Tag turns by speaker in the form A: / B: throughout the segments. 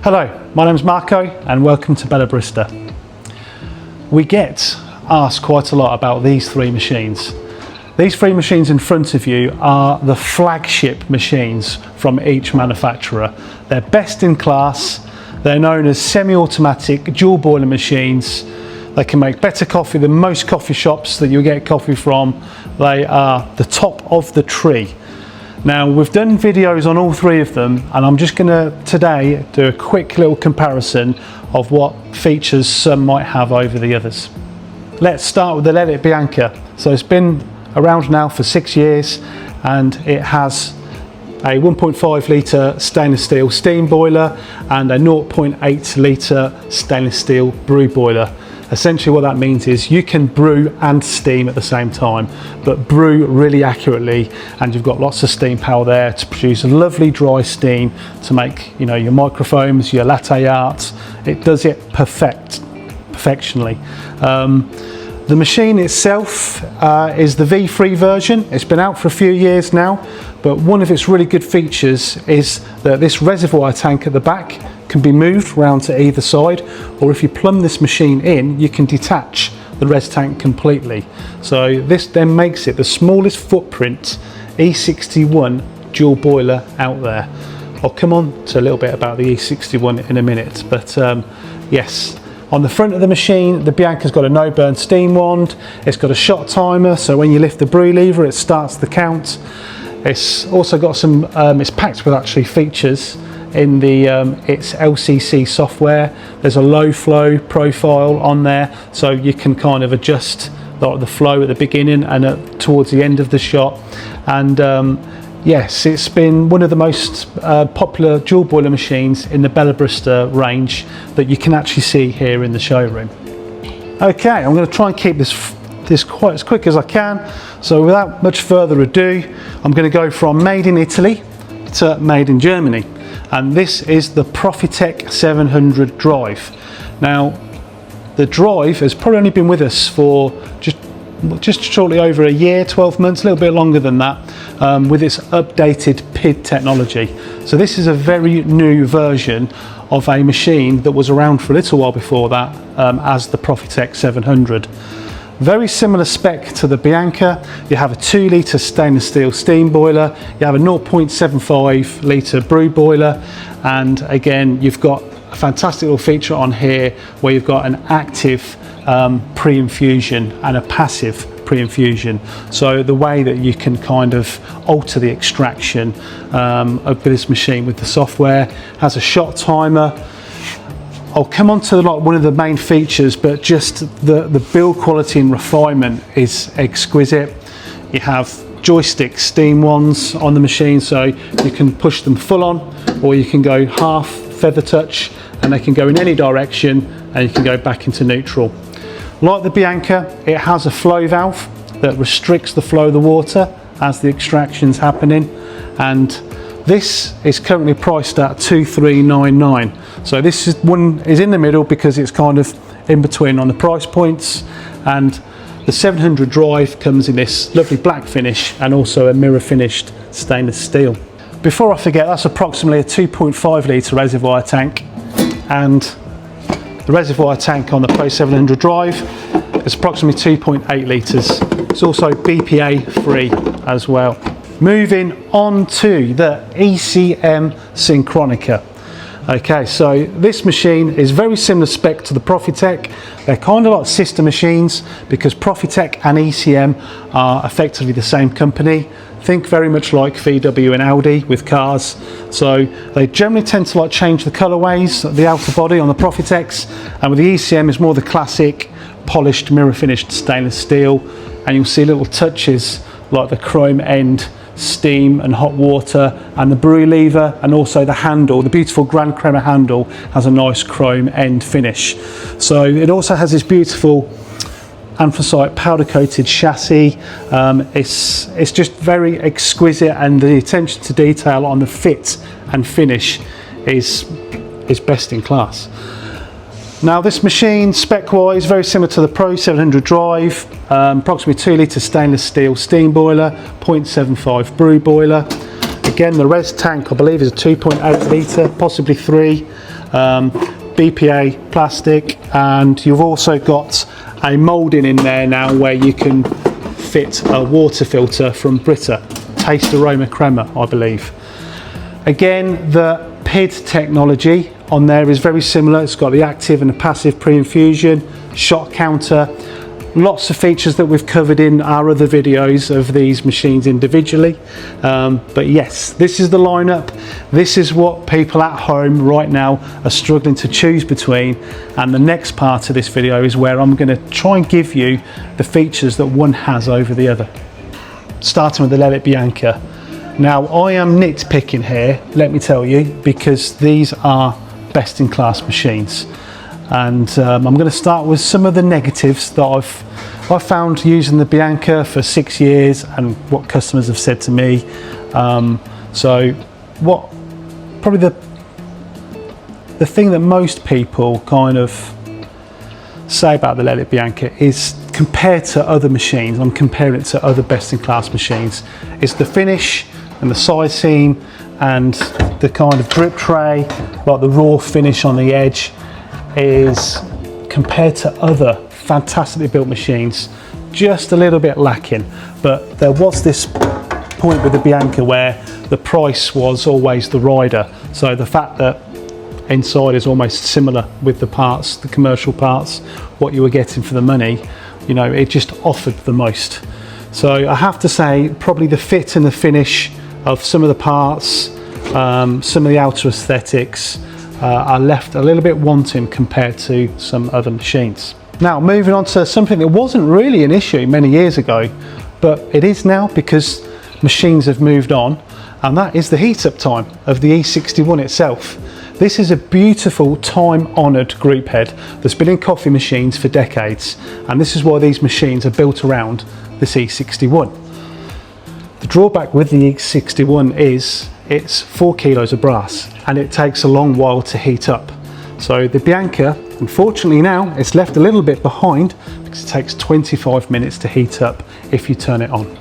A: Hello, my name's Marco and welcome to Barista. We get asked quite a lot about these three machines. These three machines in front of you are the flagship machines from each manufacturer. They're best in class. They're known as semi-automatic dual boiler machines. They can make better coffee than most coffee shops that you'll get coffee from. They are the top of the tree. Now, we've done videos on all three of them, and I'm just going to today do a quick little comparison of what features some might have over the others. Let's start with the Lelit Bianca. So it's been around now for 6 years, and it has a 1.5 litre stainless steel steam boiler and a 0.8 litre stainless steel brew boiler. Essentially what that means is you can brew and steam at the same time, but brew really accurately, and you've got lots of steam power there to produce a lovely dry steam to make, you know, your microfoams, your latte art. It does it perfectionly. The machine itself is the V3 version. It's been out for a few years now, but one of its really good features is that this reservoir tank at the back can be moved round to either side, or if you plumb this machine in, you can detach the res tank completely. So this then makes it the smallest footprint E61 dual boiler out there. I'll come on to a little bit about the E61 in a minute, but yes. On the front of the machine, the Bianca's got a no burn steam wand. It's got a shot timer, so when you lift the brew lever, it starts the count. It's also got some, it's packed with actually features in the its LCC software. There's a low flow profile on there, so you can kind of adjust the flow at the beginning and towards the end of the shot. And yes, it's been one of the most popular dual boiler machines in the Barista range that you can actually see here in the showroom. Okay, I'm going to try and keep this quite as quick as I can. So without much further ado, I'm going to go from made in Italy to made in Germany. And this is the Profitec 700 Drive. Now, the Drive has probably only been with us for just shortly over a year, 12 months, a little bit longer than that, with its updated PID technology. So this is a very new version of a machine that was around for a little while before that as the Profitec 700. Very similar spec to the Bianca. You have a 2 litre stainless steel steam boiler, you have a 0.75 litre brew boiler, and again you've got a fantastic little feature on here where you've got an active pre-infusion and a passive pre-infusion. So the way that you can kind of alter the extraction of this machine with the software, has a shot timer. I'll come on to one of the main features, but just the build quality and refinement is exquisite. You have joystick steam wands on the machine, so you can push them full on, or you can go half feather touch, and they can go in any direction, and you can go back into neutral. Like the Bianca, it has a flow valve that restricts the flow of the water as the extraction's happening, and this is currently priced at 2399. So this is in the middle because it's kind of in between on the price points, and the 700 Drive comes in this lovely black finish and also a mirror finished stainless steel. Before I forget, that's approximately a 2.5 litre reservoir tank, and the reservoir tank on the Pro 700 Drive is approximately 2.8 litres. It's also BPA free as well. Moving on to the ECM Synchronica. Okay, so this machine is very similar spec to the Profitec. They're kind of like sister machines because Profitec and ECM are effectively the same company. Think very much like VW and Audi with cars. So they generally tend to change the colorways, the outer body on the Profitecs, and with the ECM is more the classic polished mirror finished stainless steel, and you'll see little touches like the chrome end, steam and hot water, and the brew lever, and also the handle, the beautiful Grand Crema handle, has a nice chrome end finish. So it also has this beautiful anthracite powder coated chassis. It's just very exquisite, and the attention to detail on the fit and finish is best in class. Now this machine, spec-wise, very similar to the Pro 700 Drive, approximately 2 litre stainless steel steam boiler, 0.75 brew boiler. Again, the res tank, I believe, is a 2.8 litre, possibly 3. BPA plastic, and you've also got a moulding in there now where you can fit a water filter from Brita, Taste Aroma Crema, I believe. Again, the PID technology on there is very similar. It's got the active and the passive pre-infusion, shot counter, lots of features that we've covered in our other videos of these machines individually. But yes, this is the lineup. This is what people at home right now are struggling to choose between. And the next part of this video is where I'm going to try and give you the features that one has over the other. Starting with the Lelit Bianca. Now, I am nitpicking here, let me tell you, because these are best in class machines. And I'm going to start with some of the negatives that I've found using the Bianca for 6 years and what customers have said to me. So what probably the thing that most people kind of say about the Lelit Bianca is, compared to other machines, I'm comparing it to other best in class machines, is the finish and the side seam and the kind of drip tray, like the raw finish on the edge, is, compared to other fantastically built machines, just a little bit lacking. But there was this point with the Bianca where the price was always the rider. So the fact that inside is almost similar with the parts, the commercial parts, what you were getting for the money, you know, it just offered the most. So I have to say, probably the fit and the finish of some of the parts, some of the outer aesthetics are left a little bit wanting compared to some other machines. Now, moving on to something that wasn't really an issue many years ago, but it is now because machines have moved on, and that is the heat up time of the E61 itself. This is a beautiful time-honoured group head that's been in coffee machines for decades, and this is why these machines are built around this E61. The drawback with the E61 is it's 4 kilos of brass, and it takes a long while to heat up. So the Bianca, unfortunately now, it's left a little bit behind because it takes 25 minutes to heat up if you turn it on.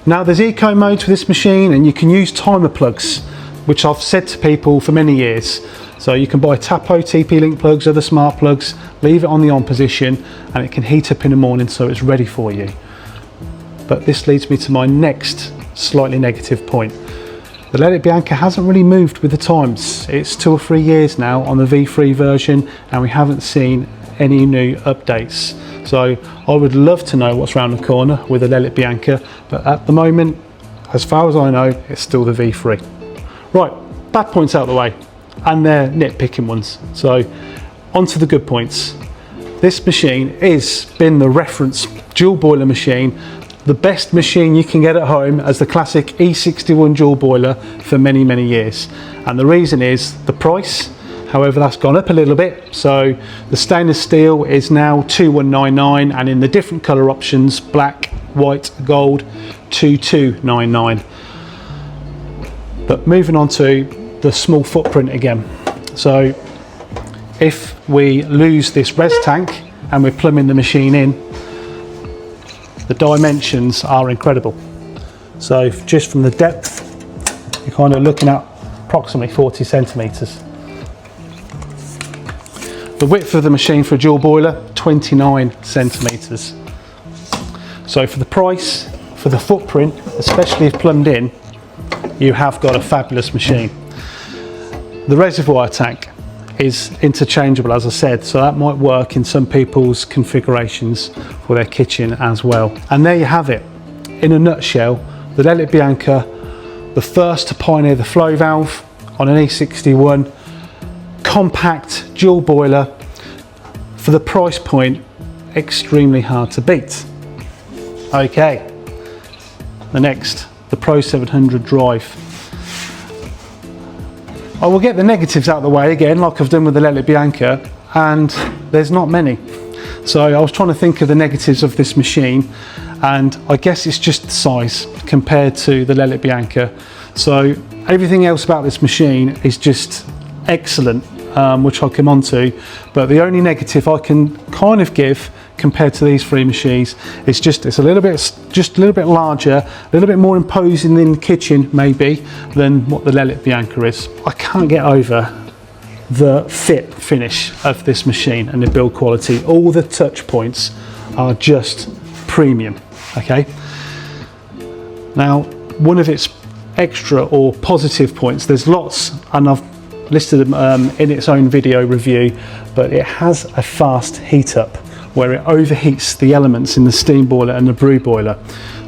A: Now, there's eco modes for this machine, and you can use timer plugs, which I've said to people for many years. So you can buy Tapo TP-Link plugs, other smart plugs, leave it on the on position, and it can heat up in the morning so it's ready for you. But this leads me to my next slightly negative point. The Lelit Bianca hasn't really moved with the times. It's 2 or 3 years now on the V3 version, and we haven't seen any new updates. So I would love to know what's around the corner with the Lelit Bianca, but at the moment, as far as I know, it's still the V3. Right, bad points out of the way, and they're nitpicking ones. So on to the good points. This machine has been the reference dual boiler machine, the best machine you can get at home as the classic E61 dual boiler for many, many years. And the reason is the price. However, that's gone up a little bit. So the stainless steel is now 2199, and in the different color options, black, white, gold, 2299. But moving on to the small footprint again. So if we lose this res tank and we're plumbing the machine in, the dimensions are incredible. So just from the depth, you're kind of looking at approximately 40 centimeters. The width of the machine for a dual boiler, 29 centimeters. So for the price, for the footprint, especially if plumbed in, you have got a fabulous machine. The reservoir tank is interchangeable, as I said, so that might work in some people's configurations for their kitchen as well. And there you have it, in a nutshell, the Lelit Bianca, the first to pioneer the flow valve on an E61, compact dual boiler, for the price point, extremely hard to beat. Okay, the next, the Pro 700 Drive. I will get the negatives out of the way again, like I've done with the Lelit Bianca, and there's not many. So I was trying to think of the negatives of this machine, and I guess it's just the size compared to the Lelit Bianca. So everything else about this machine is just excellent, which I'll come on to, but the only negative I can kind of give compared to these three machines is just a little bit larger, a little bit more imposing in the kitchen maybe than what the Lelit Bianca is. I can't get over the fit finish of this machine and the build quality. All the touch points are just premium, okay? Now, one of its extra or positive points, there's lots, and I've listed them in its own video review, but it has a fast heat up where it overheats the elements in the steam boiler and the brew boiler.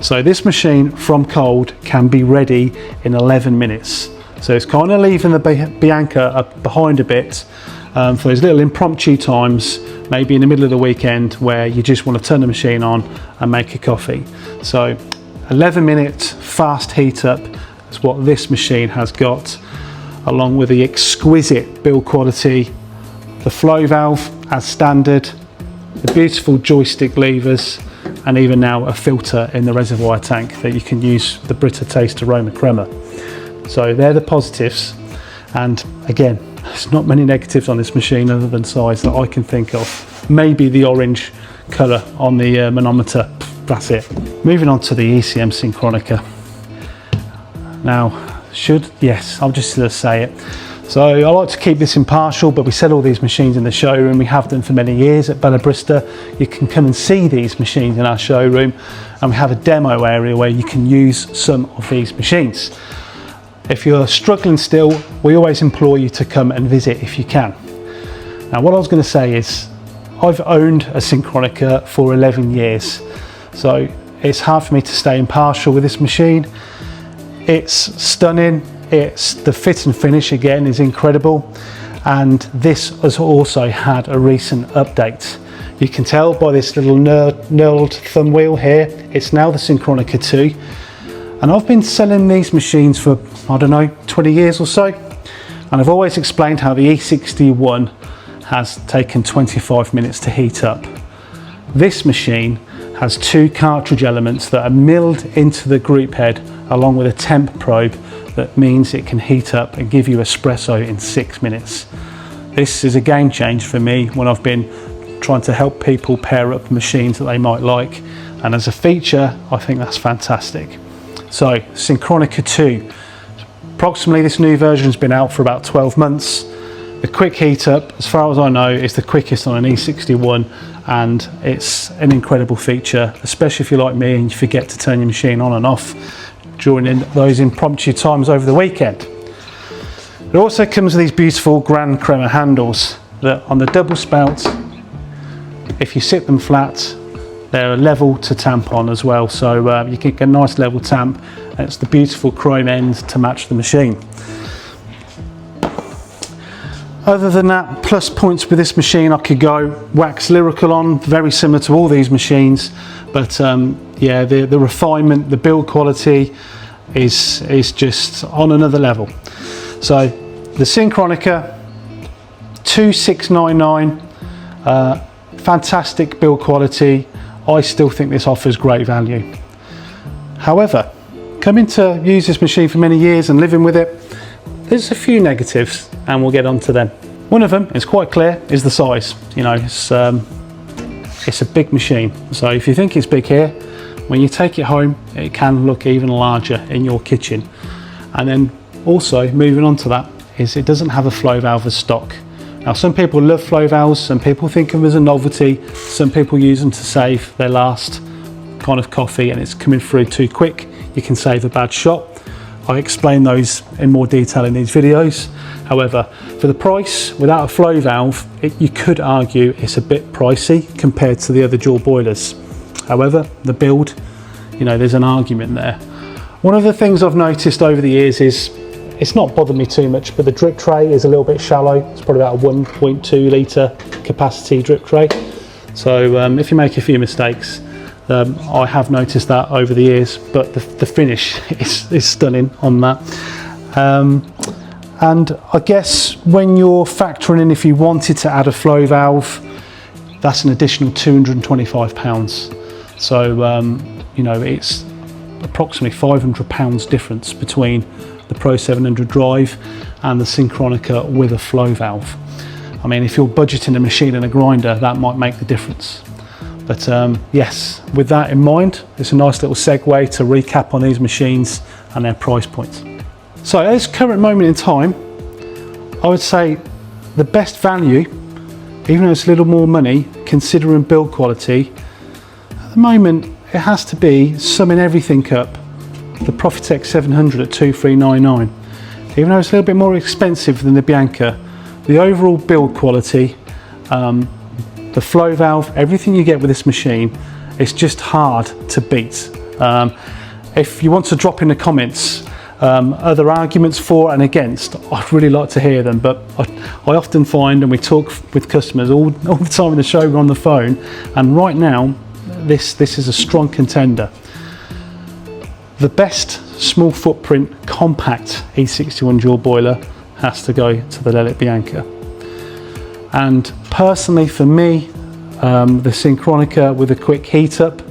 A: So this machine from cold can be ready in 11 minutes. So it's kind of leaving the Bianca behind a bit for those little impromptu times, maybe in the middle of the weekend where you just want to turn the machine on and make a coffee. So 11 minute fast heat up is what this machine has got, along with the exquisite build quality, the flow valve as standard, the beautiful joystick levers, and even now a filter in the reservoir tank that you can use the Brita Taste Aroma Crema. So they're the positives, and again, there's not many negatives on this machine other than size that I can think of. Maybe the orange colour on the manometer, that's it. Moving on to the ECM Synchronica. Now, I'll just say it. So I like to keep this impartial, but we sell all these machines in the showroom. We have them for many years at Barista. You can come and see these machines in our showroom, and we have a demo area where you can use some of these machines. If you're struggling still, we always implore you to come and visit if you can. Now, what I was going to say is, I've owned a Synchronica for 11 years, so it's hard for me to stay impartial with this machine. It's stunning. The fit and finish again is incredible, and this has also had a recent update. You can tell by this little knurled thumb wheel here, it's now the Synchronica II, and I've been selling these machines for, I don't know, 20 years or so, and I've always explained how the E61 has taken 25 minutes to heat up. This machine has two cartridge elements that are milled into the group head along with a temp probe that means it can heat up and give you espresso in 6 minutes. This is a game changer for me when I've been trying to help people pair up machines that they might like, and as a feature I think that's fantastic. So Synchronica II, approximately this new version has been out for about 12 months. The quick heat up, as far as I know, is the quickest on an E61, and it's an incredible feature, especially if you're like me and you forget to turn your machine on and off during those impromptu times over the weekend. It also comes with these beautiful Grand Crema handles that on the double spout, if you sit them flat, they're level to tamp on as well, so you can get a nice level tamp, and it's the beautiful chrome end to match the machine. Other than that, plus points with this machine, I could go wax lyrical on, very similar to all these machines, but yeah, the refinement, the build quality is just on another level. So the Synchronica 2699, fantastic build quality. I still think this offers great value. However, coming to use this machine for many years and living with it, there's a few negatives, and we'll get on to them. One of them is quite clear, is the size. You know, it's a big machine. So if you think it's big here, when you take it home, it can look even larger in your kitchen. And then also moving on to that is it doesn't have a flow valve as stock. Now, some people love flow valves, some people think of them as a novelty, some people use them to save their last kind of coffee and it's coming through too quick. You can save a bad shot. I explain those in more detail in these videos. However, for the price, without a flow valve, you could argue it's a bit pricey compared to the other dual boilers. However, the build, you know, there's an argument there. One of the things I've noticed over the years is, it's not bothered me too much, but the drip tray is a little bit shallow. It's probably about a 1.2 litre capacity drip tray. So if you make a few mistakes, I have noticed that over the years, but the finish is stunning on that. And I guess when you're factoring in, if you wanted to add a flow valve, that's an additional £225. So, you know, it's approximately £500 difference between the Pro 700 Drive and the Synchronica with a flow valve. I mean, if you're budgeting a machine and a grinder, that might make the difference. But yes, with that in mind, it's a nice little segue to recap on these machines and their price points. So at this current moment in time, I would say the best value, even though it's a little more money, considering build quality, at the moment it has to be, summing everything up, the Profitec 700 at 2399. Even though it's a little bit more expensive than the Bianca, the overall build quality, the flow valve, everything you get with this machine, it's just hard to beat. If you want to drop in the comments other arguments for and against, I'd really like to hear them, but I often find, and we talk with customers all the time in the show, we're on the phone, and right now this is a strong contender. The best small footprint compact E61 dual boiler has to go to the Lelit Bianca. And personally for me, the Synchronica with a quick heat up,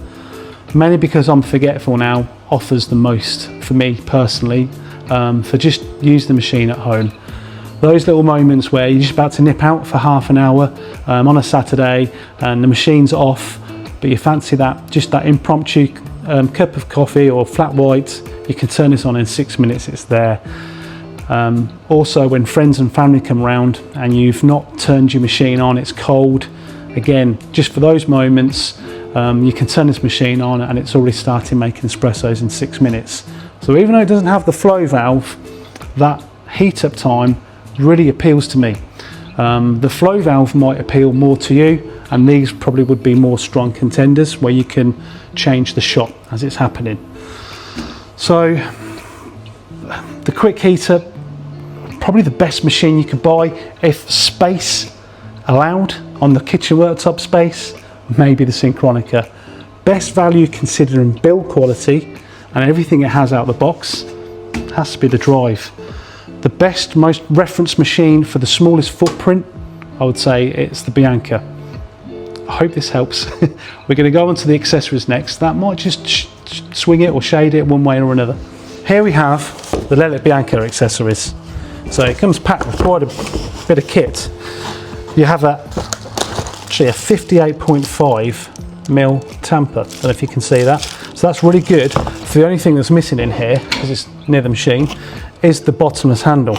A: mainly because I'm forgetful now, offers the most for me personally, for just use the machine at home. Those little moments where you're just about to nip out for half an hour on a Saturday and the machine's off, but you fancy that, just that impromptu cup of coffee or flat white, you can turn this on in 6 minutes, it's there. Also when friends and family come around and you've not turned your machine on, it's cold, again, just for those moments, you can turn this machine on and it's already starting making espressos in 6 minutes. So even though it doesn't have the flow valve, that heat up time really appeals to me. The flow valve might appeal more to you, and these probably would be more strong contenders where you can change the shot as it's happening. So the quick heat up, probably the best machine you could buy if space allowed on the kitchen worktop space, maybe the Synchronica. Best value considering build quality and everything it has out of the box has to be the Drive. The best, most reference machine for the smallest footprint, I would say it's the Bianca. I hope this helps. We're going to go on to the accessories next. That might just swing it or shade it one way or another. Here we have the Lelit Bianca accessories. So it comes packed with quite a bit of kit. You have actually a 58.5mm tamper. I don't know if you can see that. So that's really good. So the only thing that's missing in here, because it's near the machine, is the bottomless handle.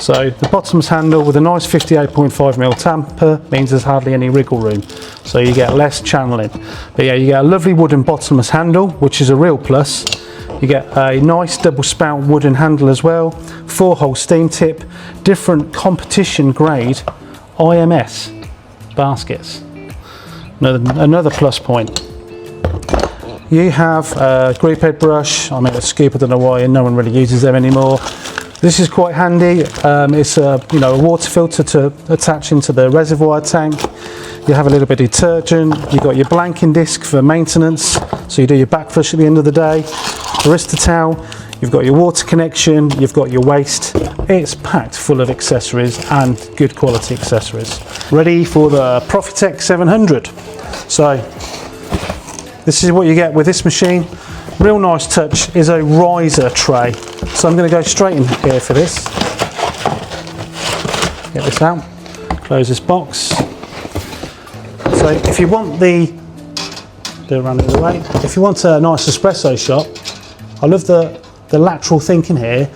A: So the bottomless handle with a nice 58.5mm tamper means there's hardly any wriggle room. So you get less channeling. But yeah, you get a lovely wooden bottomless handle, which is a real plus. You get a nice double spout wooden handle as well, 4-hole steam tip, different competition grade IMS baskets. Another plus point. You have a group head brush. I mean, a scoop, I don't know why no one really uses them anymore. This is quite handy. It's a water filter to attach into the reservoir tank. You have a little bit of detergent. You've got your blanking disc for maintenance, so you do your back flush at the end of the day. Barista towel. You've got your water connection. You've got your waste. It's packed full of accessories and good quality accessories. Ready for the Profitec 700. So this is what you get with this machine. Real nice touch is a riser tray. So I'm going to go straight in here for this. Get this out. Close this box. So if you want if you want a nice espresso shot, I love the lateral thinking here.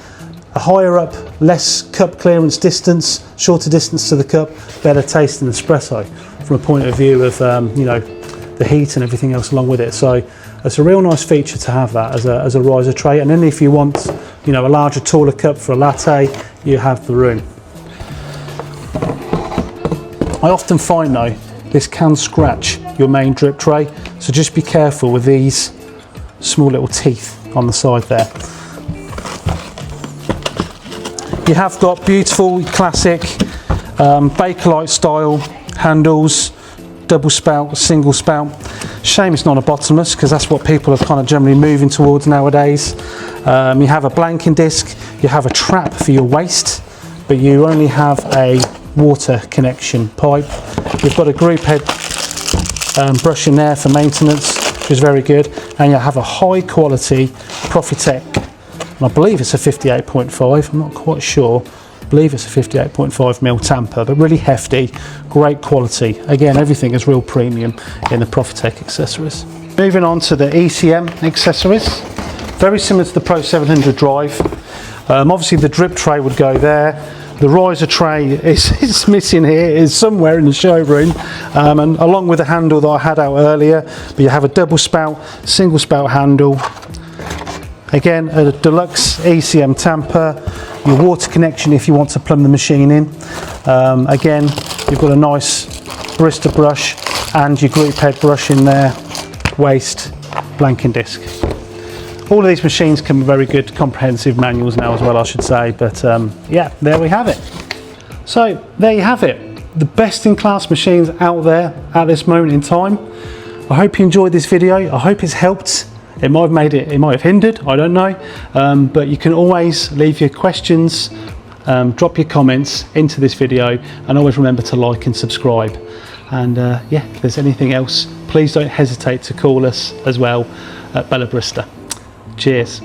A: A higher up, less cup clearance distance, shorter distance to the cup, better taste in espresso from a point of view of the heat and everything else along with it. So it's a real nice feature to have that as a riser tray. And then if you want a larger, taller cup for a latte, you have the room. I often find though this can scratch your main drip tray, so just be careful with these small little teeth on the side there. You have got beautiful classic Bakelite style handles, double spout, single spout. Shame it's not a bottomless, because that's what people are kind of generally moving towards nowadays. You have a blanking disc, you have a trap for your waste, but you only have a water connection pipe. You've got a group head brush in there for maintenance, which is very good, and you have a high quality Profitec, and I believe it's a 58.5, I'm not quite sure. I believe it's a 58.5mm tamper, but really hefty, great quality. Again, everything is real premium in the Profitec accessories. Moving on to the ECM accessories, very similar to the Pro 700 Drive. Obviously the drip tray would go there. The riser tray is missing here, is somewhere in the showroom, and along with the handle that I had out earlier. But you have a double spout, single spout handle. Again, a deluxe ECM tamper, your water connection if you want to plumb the machine in. Again, you've got a nice Barista brush and your group head brush in there, waste, blanking disc. All of these machines come with very good comprehensive manuals now as well, I should say, but yeah, there we have it. So there you have it, the best in class machines out there at this moment in time. I hope you enjoyed this video. I hope it's helped. It might have made it, it might have hindered, I don't know, but you can always leave your questions, drop your comments into this video, and always remember to like and subscribe. And yeah, if there's anything else, please don't hesitate to call us as well at Barista. Cheers.